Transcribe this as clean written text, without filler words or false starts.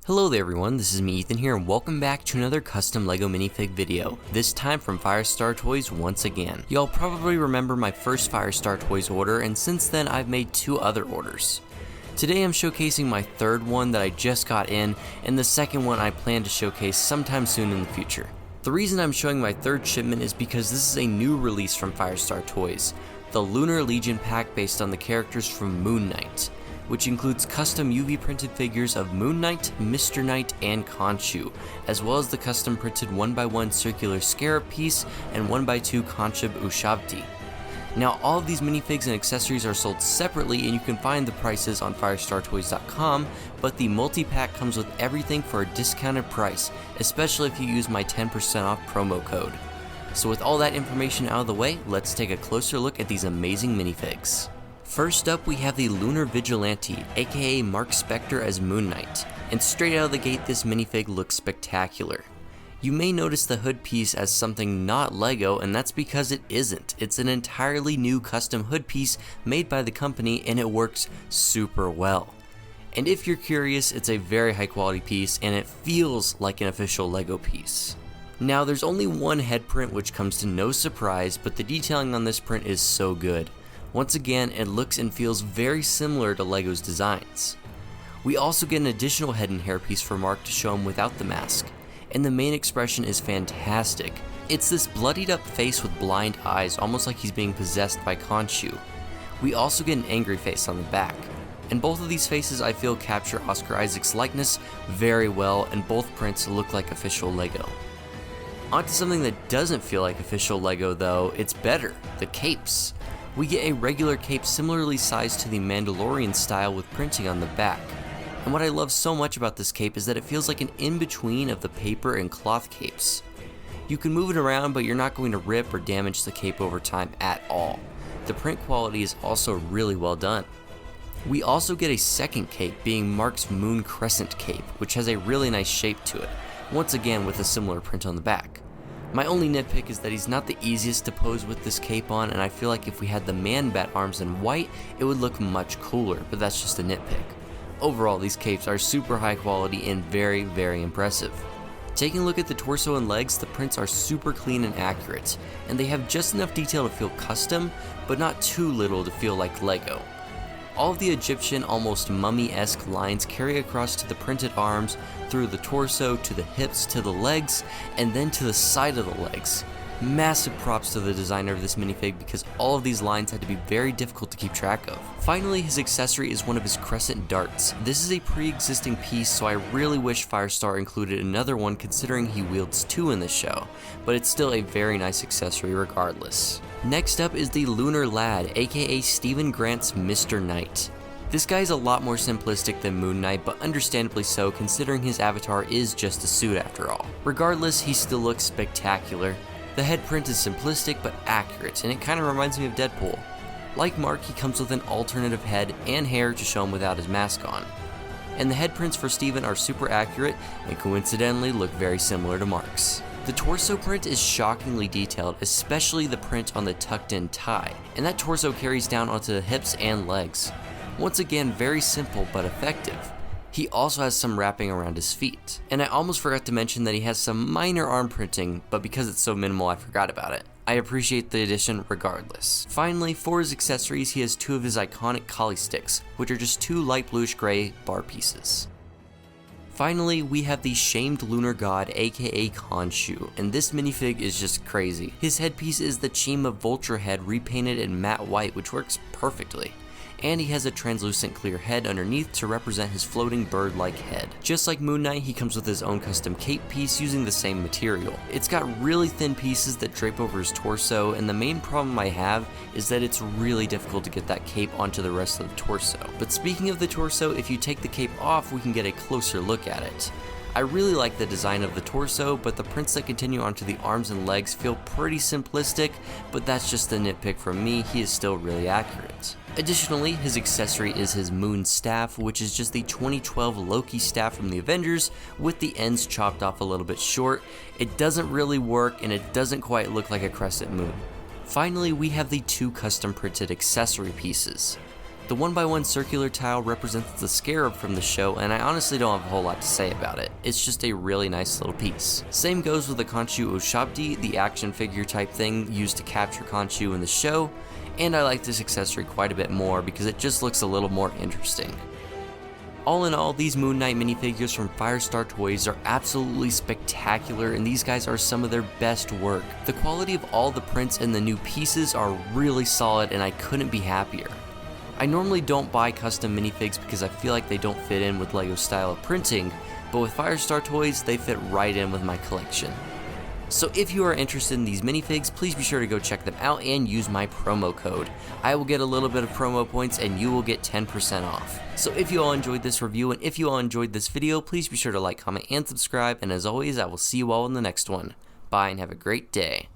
Hello there everyone, this is me Ethan here and welcome back to another custom LEGO minifig video, this time from Firestar Toys once again. Y'all probably remember my first Firestar Toys order, and since then I've made 2 other orders. Today I'm showcasing my third one that I just got in, and the second one I plan to showcase sometime soon in the future. The reason I'm showing my third shipment is because this is a new release from Firestar Toys, the Lunar Legion pack based on the characters from Moon Knight, which includes custom UV printed figures of Moon Knight, Mr. Knight, and Khonshu, as well as the custom printed 1x1 circular scarab piece and 1x2 Khonshu Ushabti. Now all of these minifigs and accessories are sold separately and you can find the prices on firestartoys.com, but the multi-pack comes with everything for a discounted price, especially if you use my 10% off promo code. So with all that information out of the way, let's take a closer look at these amazing minifigs. First up, we have the Lunar Vigilante, aka Mark Spector as Moon Knight, and straight out of the gate this minifig looks spectacular. You may notice the hood piece as something not LEGO, and that's because it isn't. It's an entirely new custom hood piece made by the company and it works super well. And if you're curious, it's a very high quality piece and it feels like an official LEGO piece. Now there's only one head print, which comes to no surprise, but the detailing on this print is so good. Once again, it looks and feels very similar to LEGO's designs. We also get an additional head and hair piece for Mark to show him without the mask, and the main expression is fantastic. It's this bloodied up face with blind eyes, almost like he's being possessed by Khonshu. We also get an angry face on the back, and both of these faces I feel capture Oscar Isaac's likeness very well, and both prints look like official LEGO. Onto something that doesn't feel like official LEGO though, it's better, the capes. We get a regular cape similarly sized to the Mandalorian style with printing on the back. And what I love so much about this cape is that it feels like an in-between of the paper and cloth capes. You can move it around, but you're not going to rip or damage the cape over time at all. The print quality is also really well done. We also get a second cape, being Mark's Moon Crescent cape, which has a really nice shape to it, once again with a similar print on the back. My only nitpick is that he's not the easiest to pose with this cape on, and I feel like if we had the Man-Bat arms in white, it would look much cooler, but that's just a nitpick. Overall, these capes are super high quality and very, very impressive. Taking a look at the torso and legs, the prints are super clean and accurate, and they have just enough detail to feel custom, but not too little to feel like LEGO. All of the Egyptian, almost mummy-esque lines carry across to the printed arms, through the torso, to the hips, to the legs, and then to the side of the legs. Massive props to the designer of this minifig because all of these lines had to be very difficult to keep track of. Finally, his accessory is one of his crescent darts. This is a pre-existing piece, so I really wish Firestar included another one considering he wields 2 in this show, but it's still a very nice accessory regardless. Next up is the Lunar Lad, aka Stephen Grant's Mr. Knight. This guy's a lot more simplistic than Moon Knight, but understandably so considering his avatar is just a suit after all. Regardless, he still looks spectacular. The head print is simplistic but accurate, and it kind of reminds me of Deadpool. Like Mark, he comes with an alternative head and hair to show him without his mask on. And the head prints for Steven are super accurate and coincidentally look very similar to Mark's. The torso print is shockingly detailed, especially the print on the tucked in tie, and that torso carries down onto the hips and legs. Once again, very simple but effective. He also has some wrapping around his feet. And I almost forgot to mention that he has some minor arm printing, but because it's so minimal I forgot about it. I appreciate the addition regardless. Finally, for his accessories, he has 2 of his iconic collie sticks, which are just 2 light bluish gray bar pieces. Finally, we have the Shamed Lunar God, aka Khonshu, and this minifig is just crazy. His headpiece is the Chima Vulture head repainted in matte white, which works perfectly. And he has a translucent clear head underneath to represent his floating bird-like head. Just like Moon Knight, he comes with his own custom cape piece using the same material. It's got really thin pieces that drape over his torso, and the main problem I have is that it's really difficult to get that cape onto the rest of the torso. But speaking of the torso, if you take the cape off, we can get a closer look at it. I really like the design of the torso, but the prints that continue onto the arms and legs feel pretty simplistic, but that's just a nitpick from me. He is still really accurate. Additionally, his accessory is his moon staff, which is just the 2012 Loki staff from the Avengers with the ends chopped off a little bit short. It doesn't really work and it doesn't quite look like a crescent moon. Finally, we have the 2 custom printed accessory pieces. The 1x1 circular tile represents the scarab from the show, and I honestly don't have a whole lot to say about it. It's just a really nice little piece. Same goes with the Khonshu Oshabdi, the action figure type thing used to capture Khonshu in the show, and I like this accessory quite a bit more because it just looks a little more interesting. All in all, these Moon Knight minifigures from Firestar Toys are absolutely spectacular, and these guys are some of their best work. The quality of all the prints and the new pieces are really solid, and I couldn't be happier. I normally don't buy custom minifigs because I feel like they don't fit in with LEGO style of printing, but with Firestar Toys, they fit right in with my collection. So if you are interested in these minifigs, please be sure to go check them out and use my promo code. I will get a little bit of promo points and you will get 10% off. So if you all enjoyed this review and if you all enjoyed this video, please be sure to like, comment, and subscribe. And as always, I will see you all in the next one. Bye and have a great day.